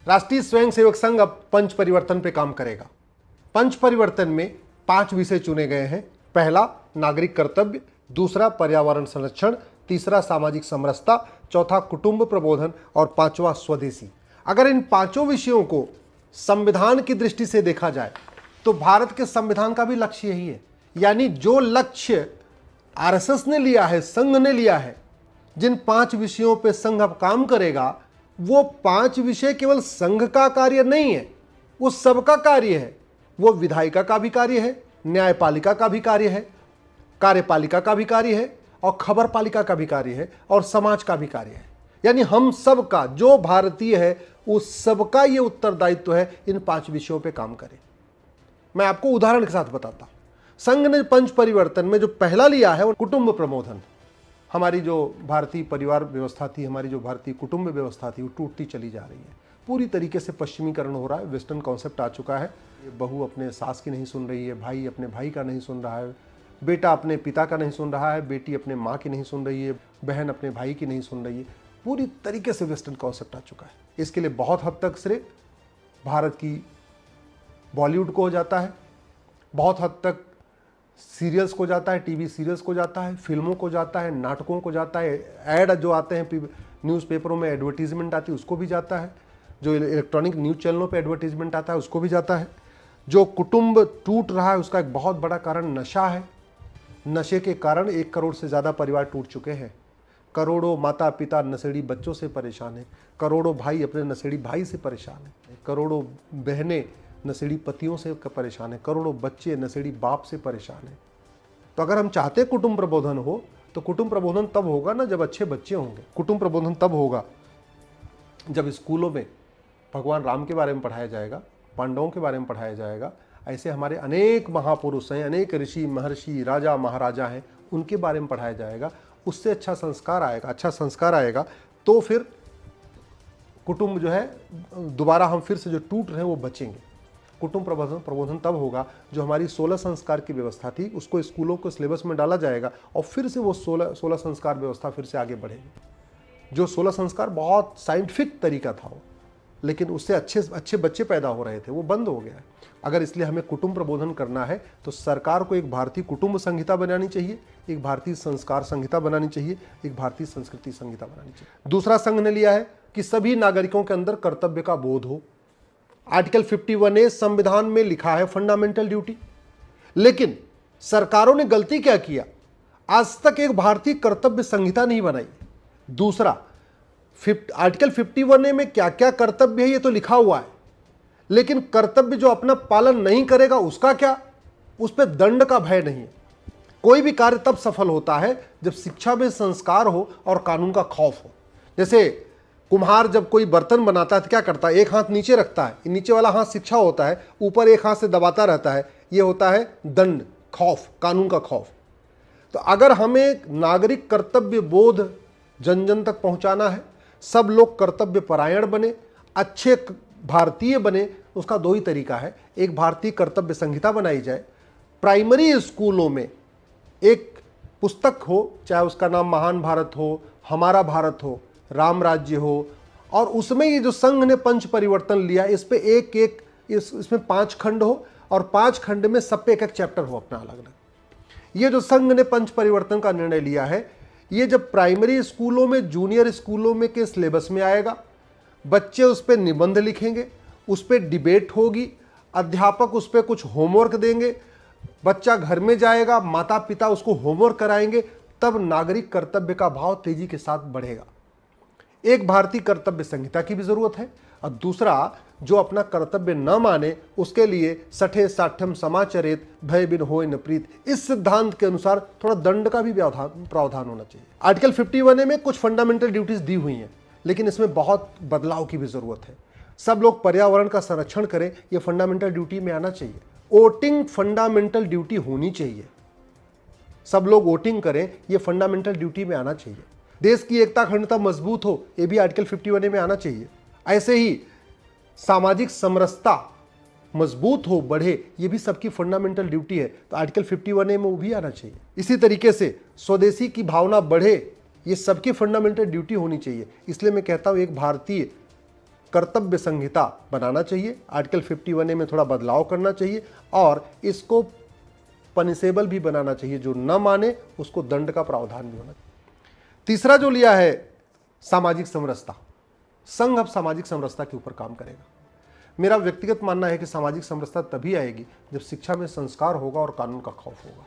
राष्ट्रीय स्वयंसेवक संघ अब पंच परिवर्तन पे काम करेगा। पंच परिवर्तन में 5 विषय चुने गए हैं। पहला नागरिक कर्तव्य, दूसरा पर्यावरण संरक्षण, तीसरा सामाजिक समरसता, चौथा कुटुंब प्रबोधन और पांचवा स्वदेशी। अगर इन पांचों विषयों को संविधान की दृष्टि से देखा जाए तो भारत के संविधान का भी लक्ष्य यही है। यानी जो लक्ष्य आरएसएस ने लिया है, संघ ने लिया है, जिन 5 विषयों पे संघ अब काम करेगा, वो 5 विषय केवल संघ का कार्य नहीं है, वो सबका कार्य है। वो विधायिका का भी कार्य है, न्यायपालिका का भी कार्य है, कार्यपालिका का भी कार्य है और खबर पालिका का भी कार्य है और समाज का भी कार्य है। यानी हम सब का, जो भारतीय है उस सबका ये उत्तरदायित्व है इन 5 विषयों पे काम करें। मैं आपको उदाहरण के साथ बताता हूं। संघ ने पंच परिवर्तन में जो पहला लिया है वो कुटुंब प्रबोधन। हमारी जो भारतीय परिवार व्यवस्था थी, हमारी जो भारतीय कुटुंब व्यवस्था थी, वो टूटती चली जा रही है। पूरी तरीके से पश्चिमीकरण हो रहा है, वेस्टर्न कॉन्सेप्ट आ चुका है। बहू अपने सास की नहीं सुन रही है, भाई अपने भाई का नहीं सुन रहा है, बेटा अपने पिता का नहीं सुन रहा है, बेटी अपने माँ की नहीं सुन रही है, बहन अपने भाई की नहीं सुन रही है। पूरी तरीके से वेस्टर्न कॉन्सेप्ट आ चुका है। इसके लिए बहुत हद तक श्रेय भारत की बॉलीवुड को हो जाता है, बहुत हद तक सीरियल्स को जाता है, टीवी सीरियल्स को जाता है, फिल्मों को जाता है, नाटकों को जाता है, ऐड जो आते हैं न्यूज़पेपरों में एडवर्टीजमेंट आती है उसको भी जाता है, जो इलेक्ट्रॉनिक न्यूज़ चैनलों पे एडवर्टीजमेंट आता है उसको भी जाता है। जो कुटुंब टूट रहा है उसका एक बहुत बड़ा कारण नशा है। नशे के कारण 1 करोड़ से ज़्यादा परिवार टूट चुके हैं। करोड़ों माता पिता नशेड़ी बच्चों से परेशान हैं, करोड़ों भाई अपने नशेड़ी भाई से परेशान हैं, करोड़ों बहनें नशेड़ी पतियों से परेशान है, करोड़ों बच्चे नशेड़ी बाप से परेशान हैं। तो अगर हम चाहते कुटुंब प्रबोधन हो तो कुटुंब प्रबोधन तब होगा ना जब अच्छे बच्चे होंगे। कुटुंब प्रबोधन तब होगा जब स्कूलों में भगवान राम के बारे में पढ़ाया जाएगा, पांडवों के बारे में पढ़ाया जाएगा। ऐसे हमारे अनेक महापुरुष हैं, अनेक ऋषि महर्षि राजा महाराजा हैं, उनके बारे में पढ़ाया जाएगा। उससे अच्छा संस्कार आएगा। अच्छा संस्कार आएगा तो फिर कुटुंब जो है दोबारा हम फिर से जो टूट रहे हैं वो बचेंगे। कुटुंब प्रबोधन तब होगा जो हमारी 16 संस्कार की व्यवस्था थी उसको स्कूलों के सिलेबस में डाला जाएगा और फिर से वो 16 संस्कार व्यवस्था फिर से आगे बढ़ेगी। जो 16 संस्कार बहुत साइंटिफिक तरीका था वो, लेकिन उससे अच्छे बच्चे पैदा हो रहे थे, वो बंद हो गया है। अगर इसलिए हमें कुटुंब प्रबोधन करना है तो सरकार को एक भारतीय कुटुंब संहिता बनानी चाहिए, एक भारतीय संस्कार संहिता बनानी चाहिए, एक भारतीय संस्कृति संहिता बनानी चाहिए। दूसरा संघ ने लिया है कि सभी नागरिकों के अंदर कर्तव्य का बोध हो। आर्टिकल 51A संविधान में लिखा है फंडामेंटल ड्यूटी, लेकिन सरकारों ने गलती क्या किया, आज तक एक भारतीय कर्तव्य संहिता नहीं बनाई। दूसरा, आर्टिकल 51A में क्या क्या कर्तव्य है ये तो लिखा हुआ है, लेकिन कर्तव्य जो अपना पालन नहीं करेगा उसका क्या, उस पर दंड का भय नहीं है। कोई भी कार्य तब सफल होता है जब शिक्षा में संस्कार हो और कानून का खौफ हो। जैसे कुम्हार जब कोई बर्तन बनाता है तो क्या करता है, एक हाथ नीचे रखता है, नीचे वाला हाथ शिक्षा होता है, ऊपर एक हाथ से दबाता रहता है, ये होता है दंड, खौफ, कानून का खौफ। तो अगर हमें नागरिक कर्तव्य बोध जन जन तक पहुंचाना है, सब लोग कर्तव्य परायण बने, अच्छे भारतीय बने, उसका 2 ही तरीका है। एक भारतीय कर्तव्य संहिता बनाई जाए, प्राइमरी स्कूलों में एक पुस्तक हो, चाहे उसका नाम महान भारत हो, हमारा भारत हो, राम राज्य हो, और उसमें ये जो संघ ने पंच परिवर्तन लिया इस पे इसमें 5 खंड हो और 5 खंड में सब पे एक चैप्टर हो अपना अलग अलग। ये जो संघ ने पंच परिवर्तन का निर्णय लिया है, ये जब प्राइमरी स्कूलों में, जूनियर स्कूलों में के सिलेबस में आएगा, बच्चे उस पर निबंध लिखेंगे, उस पर डिबेट होगी, अध्यापक उस पर कुछ होमवर्क देंगे, बच्चा घर में जाएगा, माता पिता उसको होमवर्क कराएंगे, तब नागरिक कर्तव्य का भाव तेजी के साथ बढ़ेगा। एक भारतीय कर्तव्य संहिता की भी जरूरत है, और दूसरा जो अपना कर्तव्य न माने उसके लिए सठे साठम समाचरित भय बिन होय न प्रीत, इस सिद्धांत के अनुसार थोड़ा दंड का भी प्रावधान होना चाहिए। आर्टिकल 51A में कुछ फंडामेंटल ड्यूटीज दी हुई हैं, लेकिन इसमें बहुत बदलाव की भी जरूरत है। सब लोग पर्यावरण का संरक्षण करें, यह फंडामेंटल ड्यूटी में आना चाहिए। वोटिंग फंडामेंटल ड्यूटी होनी चाहिए, सब लोग वोटिंग करें, यह फंडामेंटल ड्यूटी में आना चाहिए। देश की एकता अखंडता मजबूत हो, यह भी आर्टिकल 51A में आना चाहिए। ऐसे ही सामाजिक समरसता मजबूत हो, बढ़े, यह भी सबकी फंडामेंटल ड्यूटी है, तो आर्टिकल 51A में वो भी आना चाहिए। इसी तरीके से स्वदेशी की भावना बढ़े, ये सबकी फंडामेंटल ड्यूटी होनी चाहिए। इसलिए मैं कहता हूं एक भारतीय कर्तव्य संहिता बनाना चाहिए, आर्टिकल 51A में थोड़ा बदलाव करना चाहिए और इसको पनिशेबल भी बनाना चाहिए। जो न माने उसको दंड का प्रावधान भी होना चाहिए। तीसरा जो लिया है सामाजिक समरसता। संघ अब सामाजिक समरसता के ऊपर काम करेगा। मेरा व्यक्तिगत मानना है कि सामाजिक समरसता तभी आएगी जब शिक्षा में संस्कार होगा और कानून का खौफ होगा।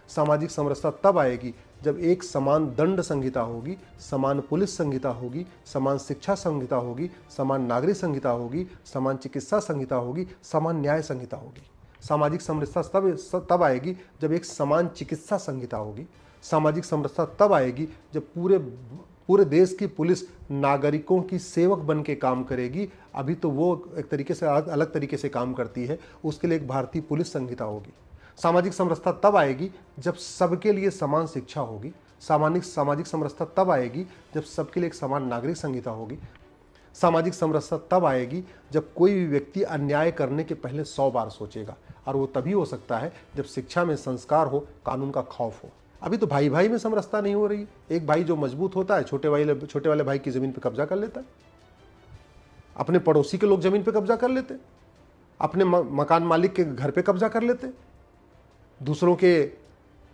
सामाजिक समरसता तब आएगी जब एक समान दंड संहिता होगी, समान पुलिस संहिता होगी, समान शिक्षा संहिता होगी, समान नागरिक संहिता होगी, समान चिकित्सा संहिता होगी, समान न्याय संहिता होगी। सामाजिक समरसता तब आएगी जब एक समान चिकित्सा संहिता होगी। सामाजिक समरसता तब आएगी जब पूरे देश की पुलिस नागरिकों की सेवक बन के काम करेगी। अभी तो वो एक तरीके से अलग तरीके से काम करती है, उसके लिए एक भारतीय पुलिस संहिता होगी। सामाजिक समरसता तब आएगी जब सबके लिए समान शिक्षा होगी। सामाजिक समरसता तब आएगी जब सबके लिए एक समान नागरिक संहिता होगी। सामाजिक समरसता तब आएगी जब कोई भी व्यक्ति अन्याय करने के पहले 100 बार सोचेगा, और वो तभी हो सकता है जब शिक्षा में संस्कार हो, कानून का खौफ हो। अभी तो भाई भाई में समरसता नहीं हो रही। एक भाई जो मजबूत होता है छोटे वाले भाई की जमीन पर कब्जा कर लेता है, अपने पड़ोसी के लोग जमीन पर कब्जा कर लेते, अपने मकान मालिक के घर पे कब्जा कर लेते, दूसरों के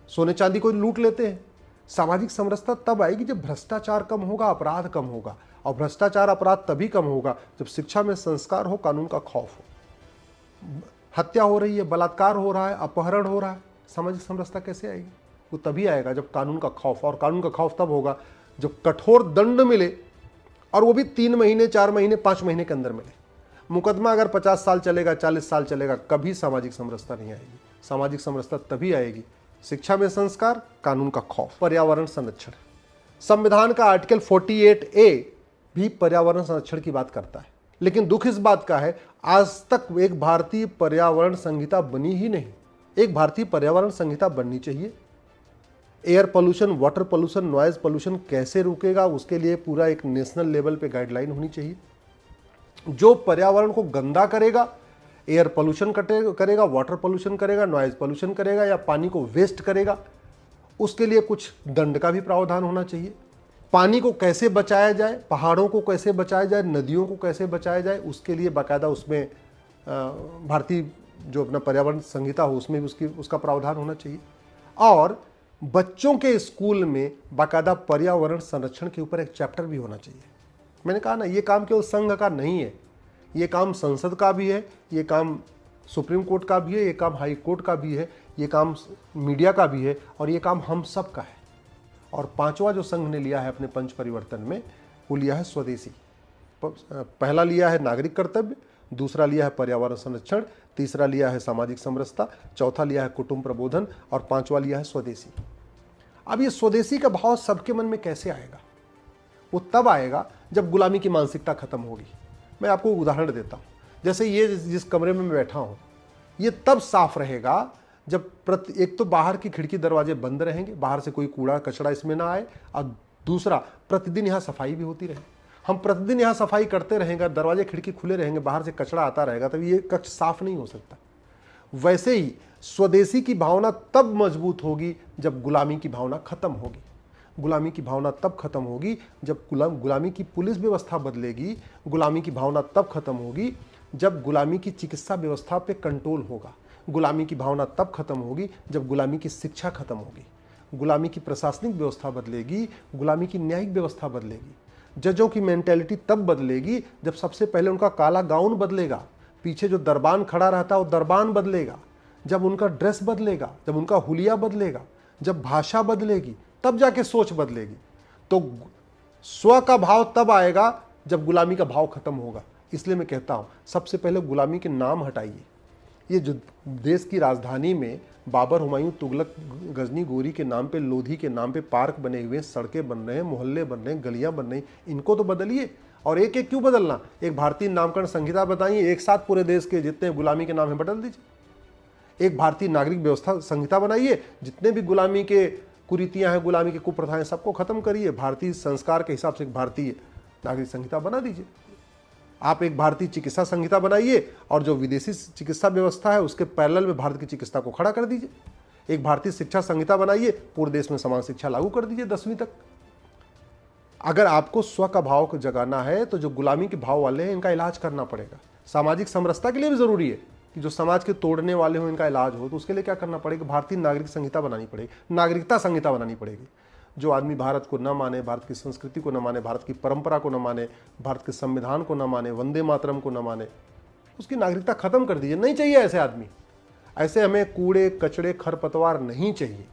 सोने चांदी को लूट लेते हैं। सामाजिक समरसता तब आएगी जब भ्रष्टाचार कम होगा, अपराध कम होगा, और भ्रष्टाचार अपराध तभी कम होगा जब शिक्षा में संस्कार हो, कानून का खौफ हो। हत्या हो रही है, बलात्कार हो रहा है, अपहरण हो रहा है, सामाजिक समरसता कैसे आएगी? वो तभी आएगा जब कानून का खौफ, और कानून का खौफ तब होगा जब कठोर दंड मिले, और वो भी 3 महीने, 4 महीने, 5 महीने के अंदर मिले। मुकदमा अगर 50 साल चलेगा, 40 साल चलेगा, कभी सामाजिक समरसता नहीं आएगी। सामाजिक समरसता तभी आएगी शिक्षा में संस्कार, कानून का खौफ। पर्यावरण संरक्षण, संविधान का आर्टिकल 48A भी पर्यावरण संरक्षण की बात करता है, लेकिन दुख इस बात का है आज तक एक भारतीय पर्यावरण संहिता बनी ही नहीं। एक भारतीय पर्यावरण संहिता बननी चाहिए। Air pollution, water pollution, noise pollution कैसे रुकेगा, उसके लिए पूरा एक नेशनल लेवल पे गाइडलाइन होनी चाहिए। जो पर्यावरण को गंदा करेगा, एयर पोल्यूशन करेगा, वाटर पोल्यूशन करेगा, नॉइज पोल्यूशन करेगा, या पानी को वेस्ट करेगा, उसके लिए कुछ दंड का भी प्रावधान होना चाहिए। पानी को कैसे बचाया जाए, पहाड़ों को कैसे बचाया जाए, नदियों को कैसे बचाया जाए, उसके लिए बाकायदा उसमें भारतीय जो अपना पर्यावरण संहिता हो उसमें भी उसका प्रावधान होना चाहिए। और बच्चों के स्कूल में बाकायदा पर्यावरण संरक्षण के ऊपर एक चैप्टर भी होना चाहिए। मैंने कहा ना, ये काम केवल संघ का नहीं है, ये काम संसद का भी है, ये काम सुप्रीम कोर्ट का भी है, ये काम हाई कोर्ट का भी है, ये काम मीडिया का भी है, और ये काम हम सब का है। और 5वां जो संघ ने लिया है अपने पंच परिवर्तन में, वो लिया है स्वदेशी। पहला लिया है नागरिक कर्तव्य, दूसरा लिया है पर्यावरण संरक्षण, तीसरा लिया है सामाजिक समरसता, चौथा लिया है कुटुंब प्रबोधन, और 5वां लिया है स्वदेशी। अब ये स्वदेशी का भाव सबके मन में कैसे आएगा? वो तब आएगा जब गुलामी की मानसिकता खत्म होगी। मैं आपको उदाहरण देता हूँ। जैसे ये जिस कमरे में मैं बैठा हूँ, ये तब साफ रहेगा जब एक तो बाहर की खिड़की दरवाजे बंद रहेंगे, बाहर से कोई कूड़ा कचरा इसमें ना आए, और दूसरा प्रतिदिन यहाँ सफाई भी होती रहे। हम प्रतिदिन यहाँ सफाई करते रहेंगे, दरवाजे खिड़की खुले रहेंगे, बाहर से कचरा आता रहेगा, तब ये कक्ष साफ नहीं हो सकता। वैसे ही स्वदेशी की भावना तब मजबूत होगी जब गुलामी की भावना खत्म होगी। गुलामी की भावना तब खत्म होगी जब गुलामी की पुलिस व्यवस्था बदलेगी। गुलामी की भावना तब खत्म होगी जब गुलामी की चिकित्सा व्यवस्था पे कंट्रोल होगा। गुलामी की भावना तब खत्म होगी जब गुलामी की शिक्षा खत्म होगी। गुलामी की प्रशासनिक व्यवस्था बदलेगी, गुलामी की न्यायिक व्यवस्था बदलेगी। जजों की मेंटेलिटी तब बदलेगी जब सबसे पहले उनका काला गाउन बदलेगा, पीछे जो दरबान खड़ा रहता है वो दरबान बदलेगा, जब उनका ड्रेस बदलेगा, जब उनका हुलिया बदलेगा, जब भाषा बदलेगी, तब जाके सोच बदलेगी। तो स्व का भाव तब आएगा जब गुलामी का भाव खत्म होगा। इसलिए मैं कहता हूँ सबसे पहले गुलामी के नाम हटाइए। ये जो देश की राजधानी में बाबर, हुमायूं, तुगलक, गजनी, गोरी के नाम पे, लोधी के नाम पे पार्क बने हुए, सड़कें बन रहे हैं, मोहल्ले बन रहे हैं, गलियां बन रही, इनको तो बदलिए। और एक एक क्यों बदलना? एक भारतीय नामकरण संहिता बताइए, एक साथ पूरे देश के जितने गुलामी के नाम है बदल दीजिए। एक भारतीय नागरिक व्यवस्था संहिता बनाइए, जितने भी गुलामी के कुरीतियां हैं, गुलामी के कुप्रथाएं, सबको खत्म करिए। भारतीय संस्कार के हिसाब से एक भारतीय नागरिक संहिता बना दीजिए। आप एक भारतीय चिकित्सा संहिता बनाइए, और जो विदेशी चिकित्सा व्यवस्था है उसके पैरेलल में भारत की चिकित्सा को खड़ा कर दीजिए। एक भारतीय शिक्षा संहिता बनाइए, पूरे देश में समान शिक्षा लागू कर दीजिए 10वीं तक। अगर आपको स्व का भाव जगाना है तो जो गुलामी के भाव वाले हैं इनका इलाज करना पड़ेगा। सामाजिक समरसता के लिए भी जरूरी है कि जो समाज के तोड़ने वाले हो इनका इलाज हो, तो उसके लिए क्या करना पड़ेगा? भारतीय नागरिक संहिता बनानी पड़ेगी, नागरिकता संहिता बनानी पड़ेगी। जो आदमी भारत को न माने, भारत की संस्कृति को न माने, भारत की परंपरा को न माने, भारत के संविधान को न माने, वंदे मातरम को न माने, उसकी नागरिकता खत्म कर दीजिए। नहीं चाहिए ऐसे आदमी। ऐसे हमें कूड़े कचड़े खरपतवार नहीं चाहिए।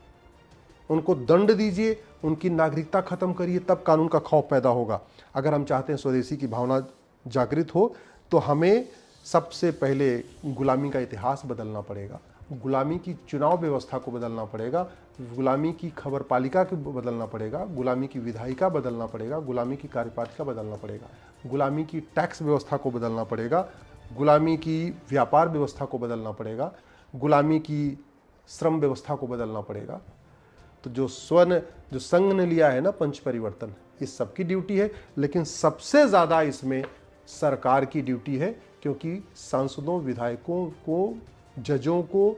उनको दंड दीजिए, उनकी नागरिकता खत्म करिए, तब कानून का खौफ पैदा होगा। अगर हम चाहते हैं स्वदेशी की भावना जागृत हो तो हमें सबसे पहले गुलामी का इतिहास बदलना पड़ेगा, गुलामी की चुनाव व्यवस्था को बदलना पड़ेगा, गुलामी की खबरपालिका को बदलना पड़ेगा, गुलामी की विधायिका बदलना पड़ेगा, गुलामी की कार्यपालिका बदलना पड़ेगा, गुलामी की टैक्स व्यवस्था को बदलना पड़ेगा, गुलामी की व्यापार व्यवस्था को बदलना पड़ेगा, गुलामी की श्रम व्यवस्था को बदलना पड़ेगा। तो जो संघ ने लिया है ना पंच परिवर्तन, इस सबकी ड्यूटी है, लेकिन सबसे ज़्यादा इसमें सरकार की ड्यूटी है, क्योंकि सांसदों, विधायकों को, जजों को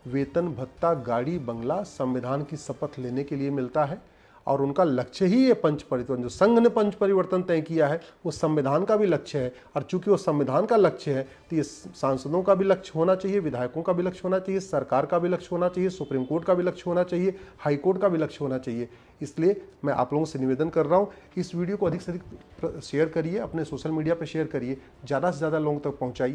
वेतन भत्ता, गाड़ी बंगला संविधान की शपथ लेने के लिए मिलता है, और उनका लक्ष्य ही ये पंच परिवर्तन, जो संघ ने पंच परिवर्तन तय किया है वो संविधान का भी लक्ष्य है। और चूंकि वो संविधान का लक्ष्य है तो ये सांसदों का भी लक्ष्य होना चाहिए, विधायकों का भी लक्ष्य होना चाहिए, सरकार का भी लक्ष्य होना चाहिए, सुप्रीम कोर्ट का भी लक्ष्य होना चाहिए, हाई कोर्ट का भी लक्ष्य होना चाहिए। इसलिए मैं आप लोगों से निवेदन कर रहा हूँ कि इस वीडियो को अधिक से अधिक शेयर करिए, अपने सोशल मीडिया पर शेयर करिए, ज़्यादा से ज़्यादा लोगों तक पहुँचाइए।